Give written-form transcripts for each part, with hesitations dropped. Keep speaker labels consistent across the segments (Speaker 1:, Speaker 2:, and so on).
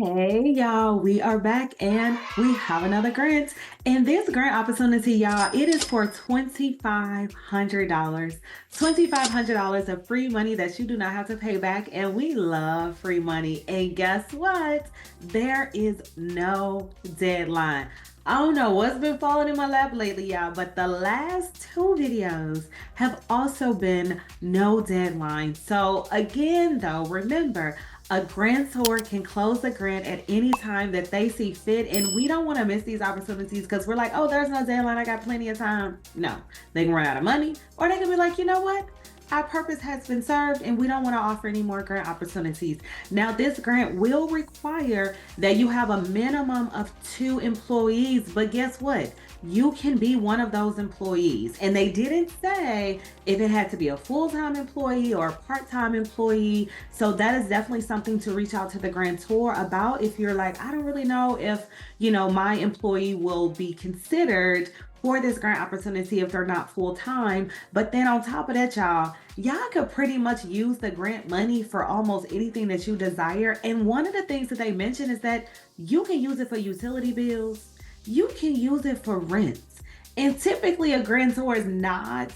Speaker 1: Hey y'all, we are back and we have another grant. And this grant opportunity, y'all, it is for $2,500. $2,500 of free money that you do not have to pay back. And we love free money. And guess what? There is no deadline. I don't know what's been falling in my lap lately, y'all, but the last two videos have also been no deadline. So again, though, remember, a grantor can close a grant at any time that they see fit, and we don't want to miss these opportunities because we're like, oh, there's no deadline, I got plenty of time. No, they can run out of money, or they can be like, you know what? Our purpose has been served and we don't want to offer any more grant opportunities. Now, this grant will require that you have a minimum of 2 employees, but guess what? You can be one of those employees. And they didn't say if it had to be a full-time employee or a part-time employee. So that is definitely something to reach out to the grantor about if you're like, I don't really know if, my employee will be considered for this grant opportunity if they're not full-time. But then on top of that, y'all could pretty much use the grant money for almost anything that you desire. And one of the things that they mentioned is that you can use it for utility bills. You can use it for rents. And typically a grantor is not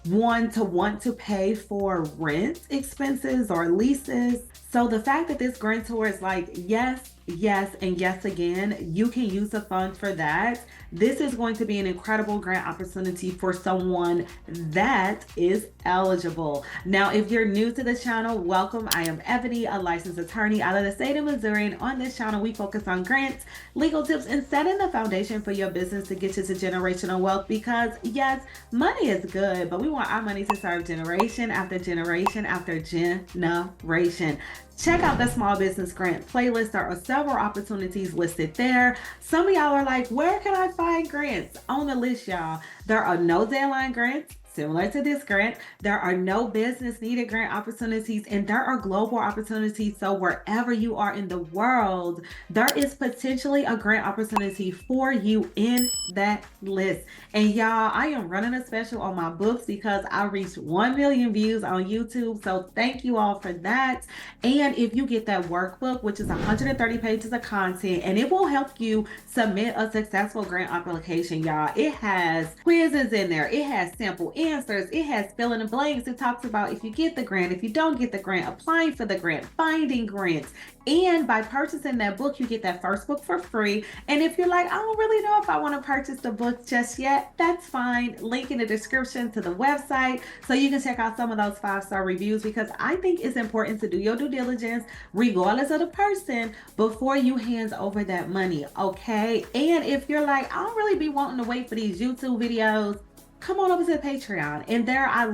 Speaker 1: one to want to pay for rent expenses or leases. So the fact that this grantor is like, yes, yes, and yes again, you can use the funds for that. This is going to be an incredible grant opportunity for someone that is eligible. Now, if you're new to the channel, welcome. I am Ebony, a licensed attorney out of the state of Missouri. And on this channel, we focus on grants, legal tips, and setting the foundation for your business to get you to generational wealth. Because yes, money is good, but we want our money to serve generation after generation after generation. Check out the small business grant playlist. There are several opportunities listed there. Some of y'all are like, where can I find grants? On the list, y'all, there are no deadline grants. Similar to this grant, there are no business needed grant opportunities, and there are global opportunities. So wherever you are in the world, there is potentially a grant opportunity for you in that list. And y'all, I am running a special on my books because I reached 1 million views on YouTube. So thank you all for that. And if you get that workbook, which is 130 pages of content, and it will help you submit a successful grant application, y'all. It has quizzes in there. It has sample answers. It has fill in the blanks. It talks about if you get the grant, if you don't get the grant, applying for the grant, finding grants. And by purchasing that book, you get that first book for free. And if you're like, I don't really know if I want to purchase the book just yet, that's fine. Link in the description to the website so you can check out some of those 5-star reviews, because I think it's important to do your due diligence regardless of the person before you hand over that money, okay? And if you're like, I don't really be wanting to wait for these YouTube videos, come on over to the Patreon. And there I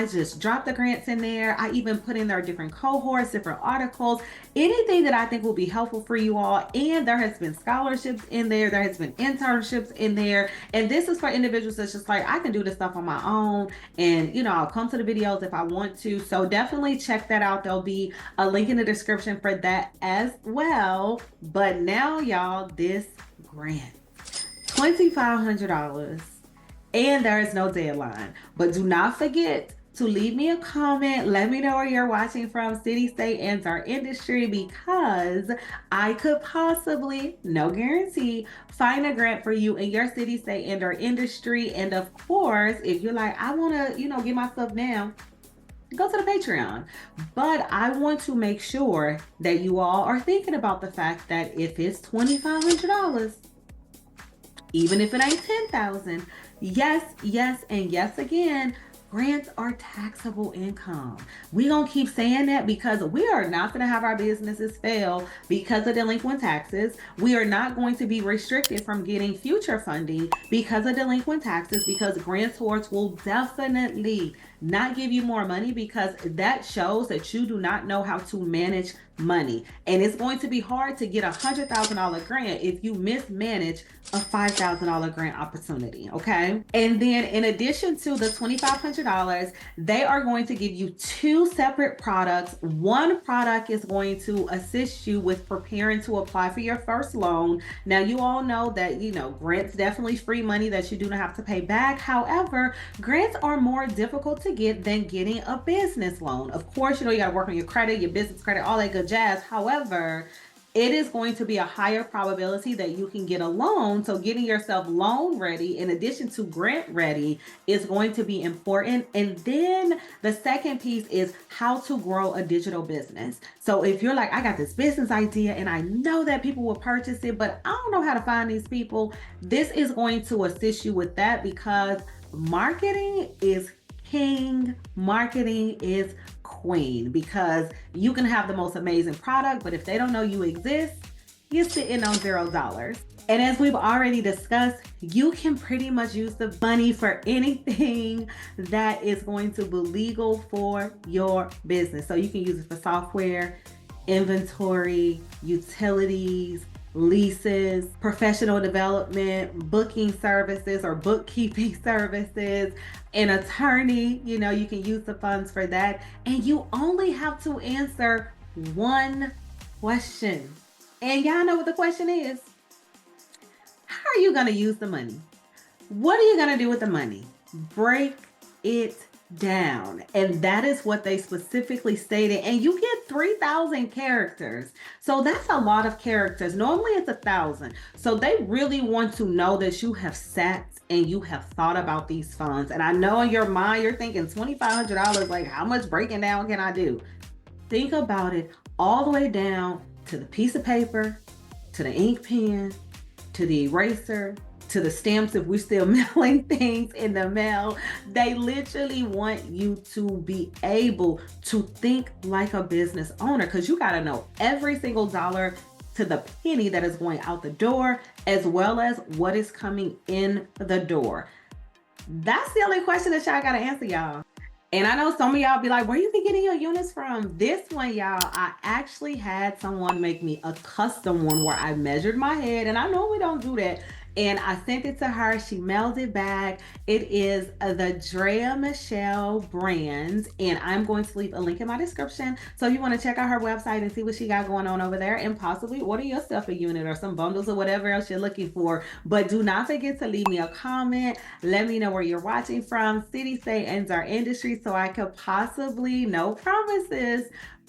Speaker 1: just drop the grants in there. I even put in there different cohorts, different articles, anything that I think will be helpful for you all. And there has been scholarships in there. There has been internships in there. And this is for individuals that's just like, I can do this stuff on my own. And, I'll come to the videos if I want to. So definitely check that out. There'll be a link in the description for that as well. But now, y'all, this grant, $2,500. And there is no deadline. But do not forget to leave me a comment. Let me know where you're watching from, city, state, and our industry, because I could possibly, no guarantee, find a grant for you in your city, state, and our industry. And of course, if you're like, I want to, get my stuff now, go to the Patreon. But I want to make sure that you all are thinking about the fact that if it's $2,500, even if it ain't 10,000, yes, yes, and yes again, grants are taxable income. We gonna keep saying that because we are not gonna have our businesses fail because of delinquent taxes. We are not going to be restricted from getting future funding because of delinquent taxes, because grantors will definitely not give you more money, because that shows that you do not know how to manage money. And it's going to be hard to get a $100,000 grant if you mismanage a $5,000 grant opportunity, okay? And then in addition to the $2,500, they are going to give you 2 separate products. One product is going to assist you with preparing to apply for your first loan. Now, you all know that, grants definitely free money that you do not have to pay back. However, grants are more difficult to get than getting a business loan. Of course, you got to work on your credit, your business credit, all that good jazz. However, it is going to be a higher probability that you can get a loan. So getting yourself loan ready in addition to grant ready is going to be important. And then the second piece is how to grow a digital business. So if you're like, I got this business idea and I know that people will purchase it, but I don't know how to find these people, this is going to assist you with that, because marketing is king, marketing is queen, because you can have the most amazing product, but if they don't know you exist, you're sitting on $0. And as we've already discussed, you can pretty much use the money for anything that is going to be legal for your business. So you can use it for software, inventory, utilities, leases, professional development, booking services or bookkeeping services, an attorney. You know, you can use the funds for that. And you only have to answer one question. And y'all know what the question is. How are you going to use the money? What are you going to do with the money? Break it down. And that is what they specifically stated. And you get 3,000 characters. So that's a lot of characters. Normally it's 1,000. So they really want to know that you have sat and you have thought about these funds. And I know in your mind, you're thinking $2,500, like how much breaking down can I do? Think about it all the way down to the piece of paper, to the ink pen, to the eraser, to the stamps if we're still mailing things in the mail. They literally want you to be able to think like a business owner, because you got to know every single dollar to the penny that is going out the door, as well as what is coming in the door. That's the only question that y'all got to answer, y'all. And I know some of y'all be like, where you be getting your units from? This one, y'all, I actually had someone make me a custom one where I measured my head, and I normally don't do that. And I sent it to her. She mailed it back. It is the Drea Michelle brand. And I'm going to leave a link in my description. So if you want to check out her website and see what she got going on over there, and possibly order yourself a unit or some bundles or whatever else you're looking for. But do not forget to leave me a comment. Let me know where you're watching from, city, state, and our industry, so I could possibly, no promises,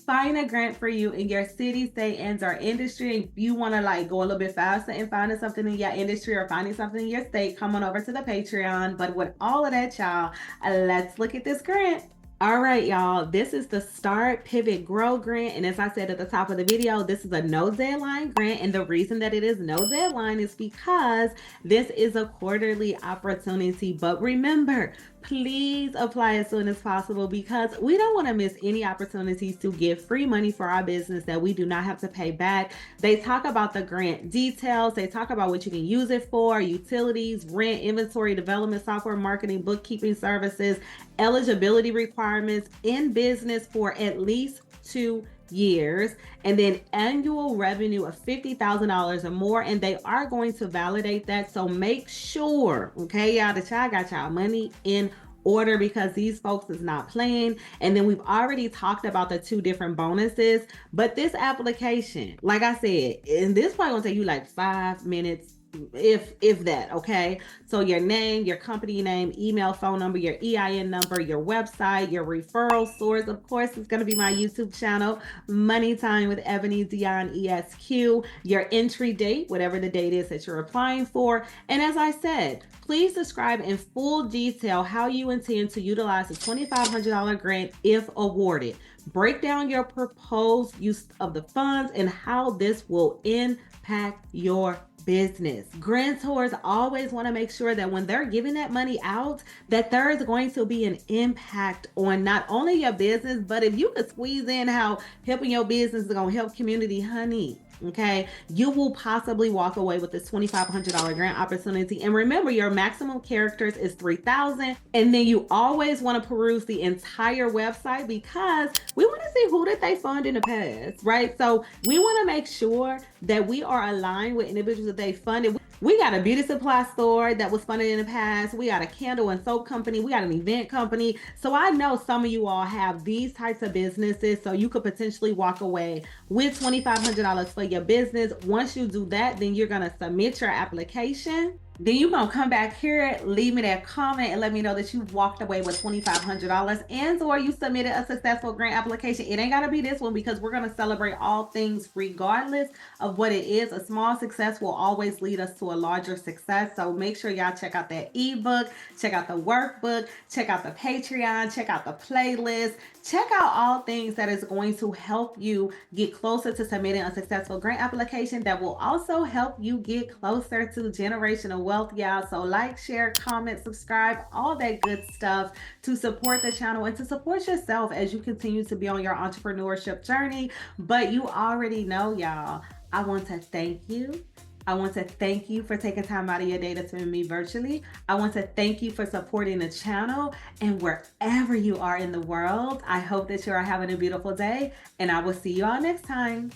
Speaker 1: find a grant for you in your city, state, and our industry. If you want to like go a little bit faster and finding something in your industry or finding something in your state, come on over to the Patreon. But with all of that, y'all, let's look at this grant. All right, y'all, this is the Start, Pivot, Grow grant. And as I said at the top of the video, this is a no deadline grant. And the reason that it is no deadline is because this is a quarterly opportunity. But remember, please apply as soon as possible, because we don't want to miss any opportunities to give free money for our business that we do not have to pay back. They talk about the grant details. They talk about what you can use it for: utilities, rent, inventory, development, software, marketing, bookkeeping services, eligibility requirements, in business for at least 2 years, and then annual revenue of $50,000 or more. And they are going to validate that. So make sure, okay, y'all, that y'all got y'all money in order, because these folks is not playing. And then we've already talked about the 2 different bonuses, but this application, like I said, and this probably gonna take you like 5 minutes, if that, okay? So your name, your company name, email, phone number, your EIN number, your website, your referral source. Of course, it's going to be my YouTube channel, Money Time with Ebony Dion ESQ, your entry date, whatever the date is that you're applying for. And as I said, please describe in full detail how you intend to utilize the $2,500 grant if awarded. Break down your proposed use of the funds and how this will impact your business. Grantors always want to make sure that when they're giving that money out, that there is going to be an impact on not only your business, but if you could squeeze in how helping your business is going to help community, honey, okay, you will possibly walk away with this $2,500 grant opportunity. And remember, your maximum characters is 3,000. And then you always want to peruse the entire website, because we want to see who did they fund in the past, right? So we want to make sure that we are aligned with individuals that they funded. We got a beauty supply store that was funded in the past. We got a candle and soap company. We got an event company. So I know some of you all have these types of businesses. So you could potentially walk away with $2,500 for your business. Once you do that, then you're going to submit your application. Then you gonna come back here, leave me that comment, and let me know that you walked away with $2,500 and or you submitted a successful grant application. It ain't gotta be this one because we're gonna celebrate all things regardless of what it is. A small success will always lead us to a larger success. So make sure y'all check out that ebook, check out the workbook, check out the Patreon, check out the playlist, check out all things that is going to help you get closer to submitting a successful grant application that will also help you get closer to generational wealth, y'all. So like, share, comment, subscribe, all that good stuff to support the channel and to support yourself as you continue to be on your entrepreneurship journey. But you already know, y'all, I want to thank you. I want to thank you for taking time out of your day to meet me virtually. I want to thank you for supporting the channel. And wherever you are in the world, I hope that you are having a beautiful day. And I will see you all next time.